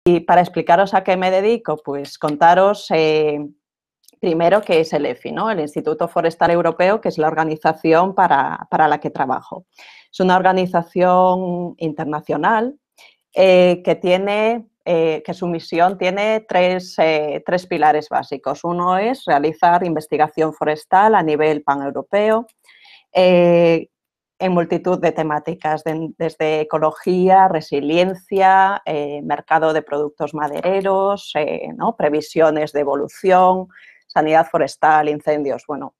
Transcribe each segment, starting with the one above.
Y para explicaros a qué me dedico, pues contaros primero qué es el EFI, ¿no? El Instituto Forestal Europeo, que es la organización para la que trabajo. Es una organización internacional que su misión tiene tres pilares básicos. Uno es realizar investigación forestal a nivel paneuropeo, en multitud de temáticas, desde ecología, resiliencia, mercado de productos madereros, ¿no? Previsiones de evolución, sanidad forestal, incendios, bueno,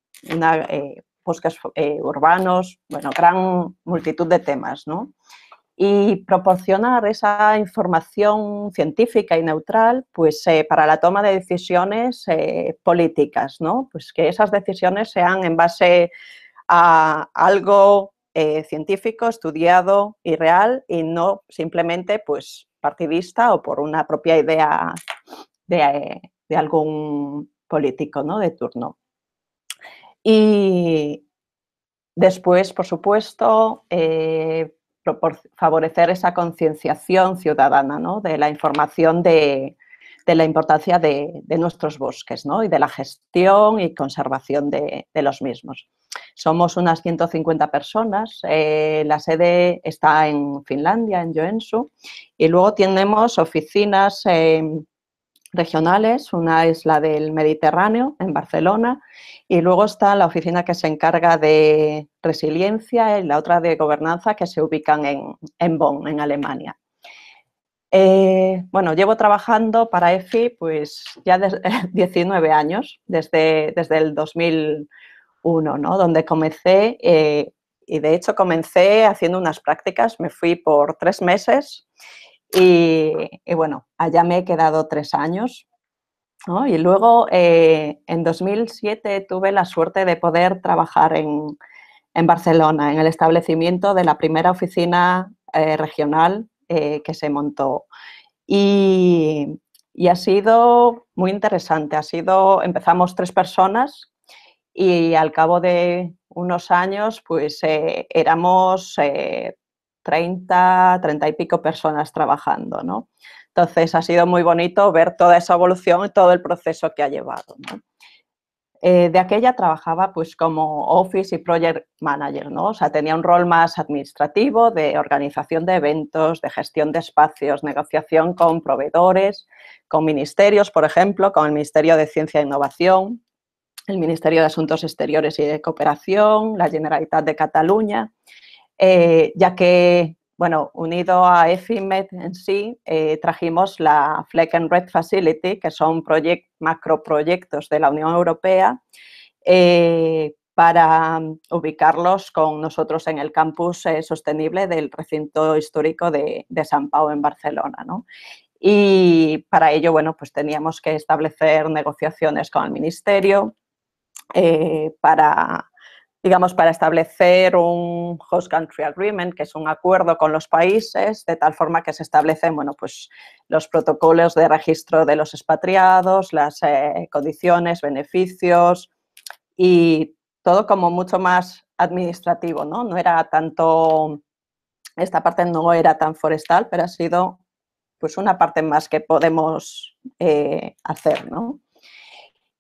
bosques urbanos, bueno, gran multitud de temas, ¿no? Y proporcionar esa información científica y neutral, pues, para la toma de decisiones políticas, ¿no? Pues que esas decisiones sean en base a algo científico, estudiado y real, y no simplemente pues partidista o por una propia idea de algún político, ¿no? De turno. Y después, por supuesto, favorecer esa concienciación ciudadana, ¿no? De la información de la importancia de nuestros bosques, ¿no? Y de la gestión y conservación de los mismos. Somos unas 150 personas, la sede está en Finlandia, en Joensuu, y luego tenemos oficinas regionales, una es la del Mediterráneo, en Barcelona, y luego está la oficina que se encarga de resiliencia y la otra de gobernanza, que se ubican en Bonn, en Alemania. Bueno, llevo trabajando para EFI pues ya 19 años, desde el 2001, ¿no? Donde comencé, y de hecho comencé haciendo unas prácticas, me fui por 3 meses y bueno, allá me he quedado 3 años, ¿no? Y luego en 2007 tuve la suerte de poder trabajar en Barcelona, en el establecimiento de la primera oficina regional que se montó. Y ha sido muy interesante. Empezamos 3 personas y al cabo de unos años pues éramos 30 y pico personas trabajando, ¿no? Entonces ha sido muy bonito ver toda esa evolución y todo el proceso que ha llevado, ¿no? De aquella trabajaba pues como Office y Project Manager, ¿no? O sea, tenía un rol más administrativo, de organización de eventos, de gestión de espacios, negociación con proveedores, con ministerios, por ejemplo, con el Ministerio de Ciencia e Innovación, el Ministerio de Asuntos Exteriores y de Cooperación, la Generalitat de Cataluña, ya que, bueno, unido a EFIMED en sí, trajimos la Fleck and Red Facility, que son macroproyectos de la Unión Europea, para ubicarlos con nosotros en el campus sostenible del recinto histórico de San Pau en Barcelona, ¿no? Y para ello, bueno, pues teníamos que establecer negociaciones con el Ministerio para establecer un Host Country Agreement, que es un acuerdo con los países, de tal forma que se establecen, bueno, pues los protocolos de registro de los expatriados, las condiciones, beneficios y todo como mucho más administrativo, ¿no? No era tanto, esta parte no era tan forestal, pero ha sido pues una parte más que podemos hacer, ¿no?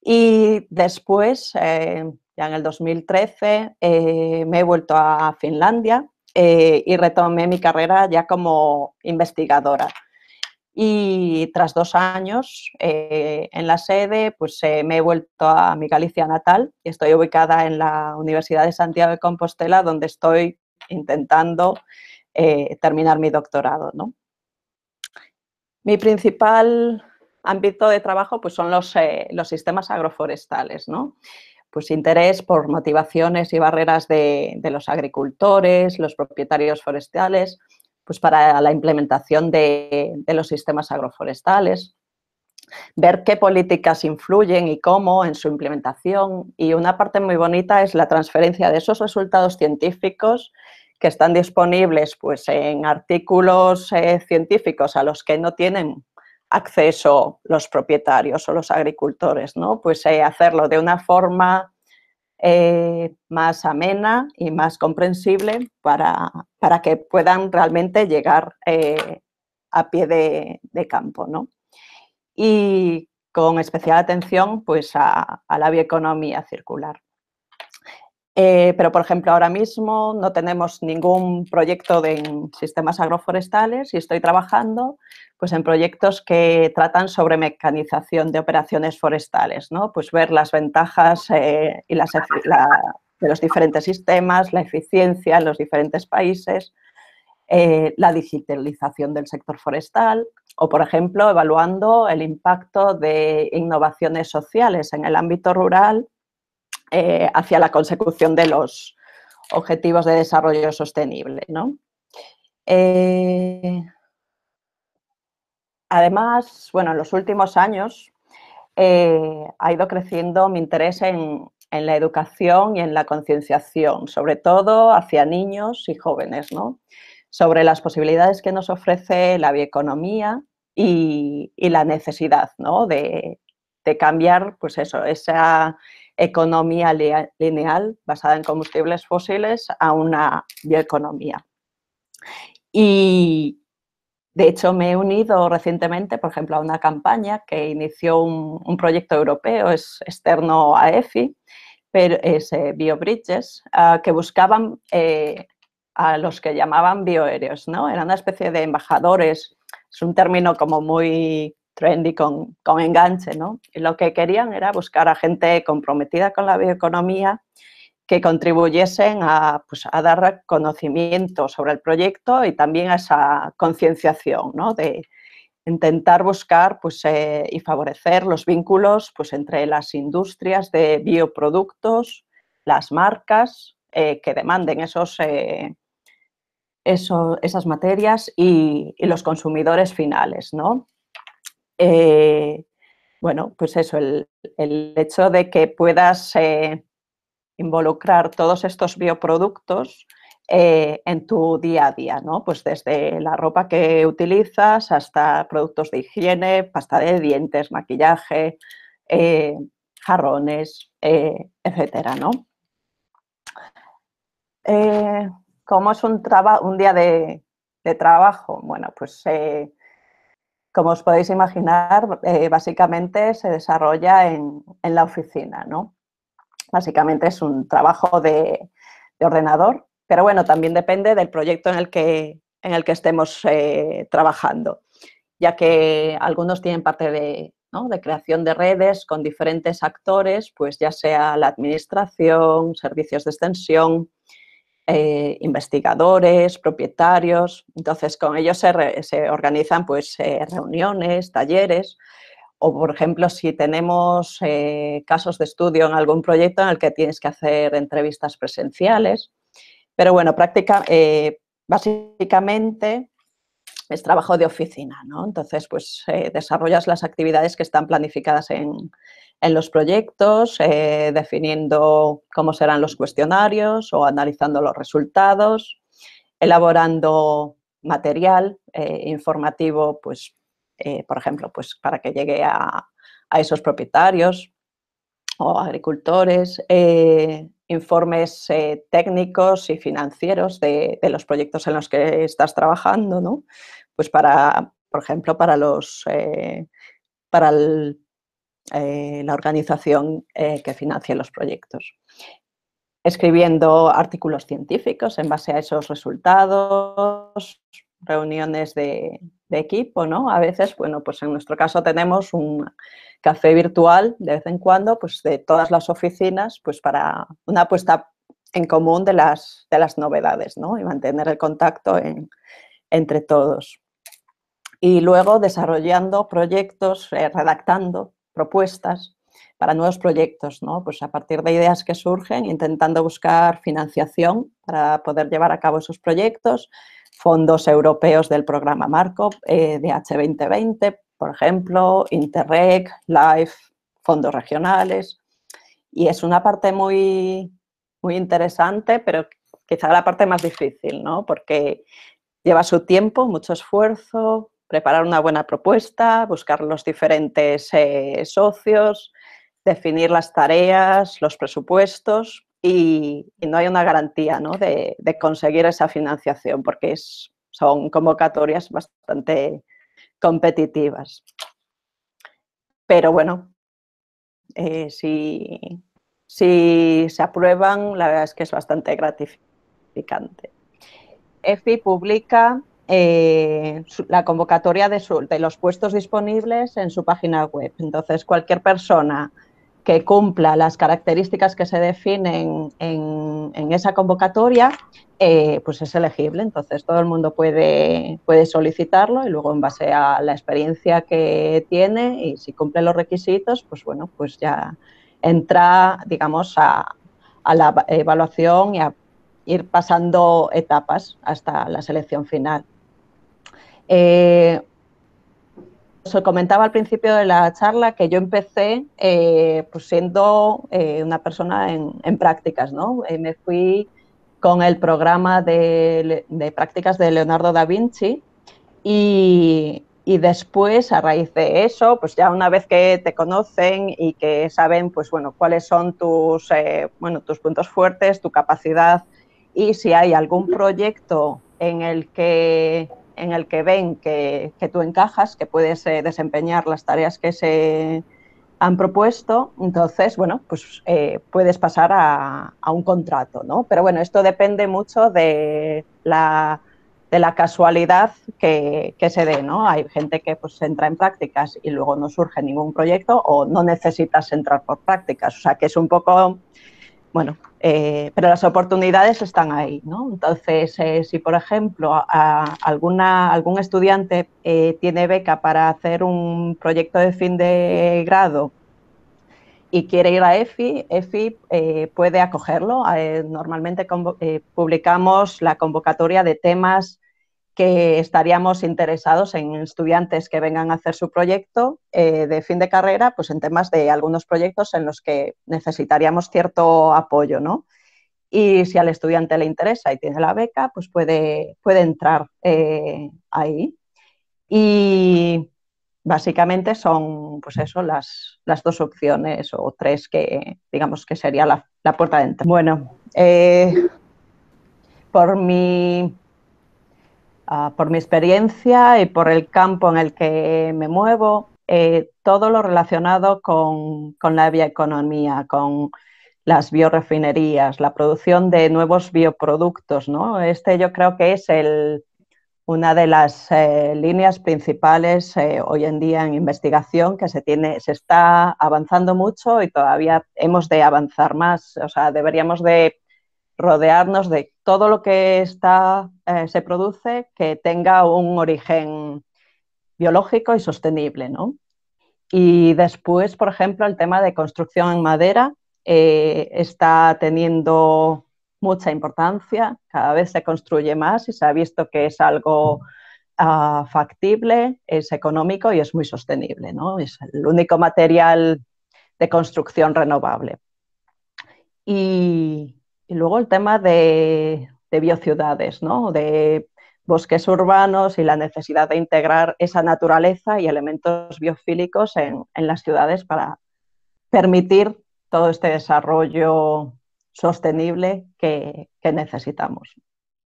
Y después, ya en el 2013, me he vuelto a Finlandia y retomé mi carrera ya como investigadora. Y tras 2 años en la sede, pues me he vuelto a mi Galicia natal y estoy ubicada en la Universidad de Santiago de Compostela, donde estoy intentando terminar mi doctorado, ¿no? Mi principal ámbito de trabajo pues, son los sistemas agroforestales, ¿no? Pues interés por motivaciones y barreras de los agricultores, los propietarios forestales, pues para la implementación de los sistemas agroforestales, ver qué políticas influyen y cómo en su implementación. Y una parte muy bonita es la transferencia de esos resultados científicos que están disponibles pues, en artículos científicos a los que no tienen acceso los propietarios o los agricultores, ¿no? Pues hacerlo de una forma más amena y más comprensible para que puedan realmente llegar a pie de campo, ¿no? Y con especial atención pues, a la bioeconomía circular. Pero, por ejemplo, ahora mismo no tenemos ningún proyecto en sistemas agroforestales y estoy trabajando pues, en proyectos que tratan sobre mecanización de operaciones forestales, ¿no? Pues ver las ventajas de los diferentes sistemas, la eficiencia en los diferentes países, la digitalización del sector forestal o, por ejemplo, evaluando el impacto de innovaciones sociales en el ámbito rural hacia la consecución de los objetivos de desarrollo sostenible, ¿no? Además, bueno, en los últimos años ha ido creciendo mi interés en la educación y en la concienciación, sobre todo hacia niños y jóvenes, ¿no? Sobre las posibilidades que nos ofrece la bioeconomía y la necesidad, ¿no? de cambiar pues eso, esa economía lineal basada en combustibles fósiles a una bioeconomía. Y, de hecho, me he unido recientemente, por ejemplo, a una campaña que inició un proyecto europeo, es externo a EFI, pero es BioBridges, que buscaban a los que llamaban biohéroes, ¿no? Era una especie de embajadores, es un término como muy trendy con enganche, ¿no? Y lo que querían era buscar a gente comprometida con la bioeconomía que contribuyesen pues, a dar conocimiento sobre el proyecto y también a esa concienciación, ¿no? De intentar buscar pues, y favorecer los vínculos pues, entre las industrias de bioproductos, las marcas que demanden esas materias y los consumidores finales, ¿no? Bueno, pues eso, el hecho de que puedas involucrar todos estos bioproductos en tu día a día, ¿no? Pues desde la ropa que utilizas hasta productos de higiene, pasta de dientes, maquillaje, jarrones, etcétera, ¿no? ¿Cómo es un día de trabajo? Bueno, pues como os podéis imaginar, básicamente se desarrolla en la oficina, ¿no? Básicamente es un trabajo de ordenador, pero bueno, también depende del proyecto en el que estemos trabajando, ya que algunos tienen parte ¿no? de creación de redes con diferentes actores, pues ya sea la administración, servicios de extensión, investigadores, propietarios. Entonces, con ellos se organizan pues, reuniones, talleres, o, por ejemplo, si tenemos casos de estudio en algún proyecto en el que tienes que hacer entrevistas presenciales. Pero bueno, básicamente es trabajo de oficina, ¿no? Entonces, pues desarrollas las actividades que están planificadas en los proyectos, definiendo cómo serán los cuestionarios o analizando los resultados, elaborando material informativo, pues, por ejemplo, pues, para que llegue a esos propietarios o agricultores, informes técnicos y financieros de los proyectos en los que estás trabajando, ¿no? Pues por ejemplo, para la organización que financia los proyectos. Escribiendo artículos científicos en base a esos resultados, reuniones de equipo, ¿no? A veces, bueno, pues en nuestro caso tenemos un café virtual de vez en cuando, pues de todas las oficinas, pues para una puesta en común de las novedades, ¿no? Y mantener el contacto entre todos. Y luego desarrollando proyectos, redactando propuestas para nuevos proyectos, ¿no? Pues a partir de ideas que surgen, intentando buscar financiación para poder llevar a cabo esos proyectos, fondos europeos del programa Marco, DH 2020, por ejemplo, Interreg, LIFE, fondos regionales. Y es una parte muy, muy interesante, pero quizá la parte más difícil, ¿no? Porque lleva su tiempo, mucho esfuerzo, preparar una buena propuesta, buscar los diferentes socios, definir las tareas, los presupuestos y no hay una garantía, ¿no? de conseguir esa financiación porque son convocatorias bastante competitivas. Pero bueno, si se aprueban, la verdad es que es bastante gratificante. EFI publica la convocatoria de los puestos disponibles en su página web. Entonces, cualquier persona que cumpla las características que se definen en esa convocatoria, pues es elegible. Entonces, todo el mundo puede solicitarlo y luego, en base a la experiencia que tiene y si cumple los requisitos, pues bueno, pues ya entra, digamos, a la evaluación y a ir pasando etapas hasta la selección final. Os comentaba al principio de la charla que yo empecé pues siendo una persona en prácticas, ¿no? Me fui con el programa de prácticas de Leonardo da Vinci y después, a raíz de eso, pues ya una vez que te conocen y que saben, pues bueno, cuáles son tus puntos fuertes, tu capacidad y si hay algún proyecto en el que ven que tú encajas, que puedes desempeñar las tareas que se han propuesto, entonces, bueno, pues puedes pasar a un contrato, ¿no? Pero bueno, esto depende mucho de la casualidad que se dé, ¿no? Hay gente que pues entra en prácticas y luego no surge ningún proyecto o no necesitas entrar por prácticas, o sea que es un poco, bueno, pero las oportunidades están ahí, ¿no? Entonces, si por ejemplo algún estudiante tiene beca para hacer un proyecto de fin de grado y quiere ir a EFI puede acogerlo. Normalmente publicamos la convocatoria de temas que estaríamos interesados en estudiantes que vengan a hacer su proyecto de fin de carrera, pues en temas de algunos proyectos en los que necesitaríamos cierto apoyo, ¿no? Y si al estudiante le interesa y tiene la beca, pues puede entrar ahí. Y básicamente son, pues eso, las dos opciones o tres que, digamos, que sería la puerta de entrada. Bueno, por mi experiencia y por el campo en el que me muevo, todo lo relacionado con la bioeconomía, con las biorefinerías, la producción de nuevos bioproductos, ¿no? Yo creo que es una de las líneas principales hoy en día en investigación que se está avanzando mucho y todavía hemos de avanzar más. O sea, deberíamos de rodearnos de todo lo que se produce que tenga un origen biológico y sostenible, ¿no? Y después, por ejemplo, el tema de construcción en madera está teniendo mucha importancia, cada vez se construye más y se ha visto que es algo factible, es económico y es muy sostenible, ¿no? Es el único material de construcción renovable. Y luego el tema de biociudades, ¿no? De bosques urbanos y la necesidad de integrar esa naturaleza y elementos biofílicos en las ciudades para permitir todo este desarrollo sostenible que necesitamos.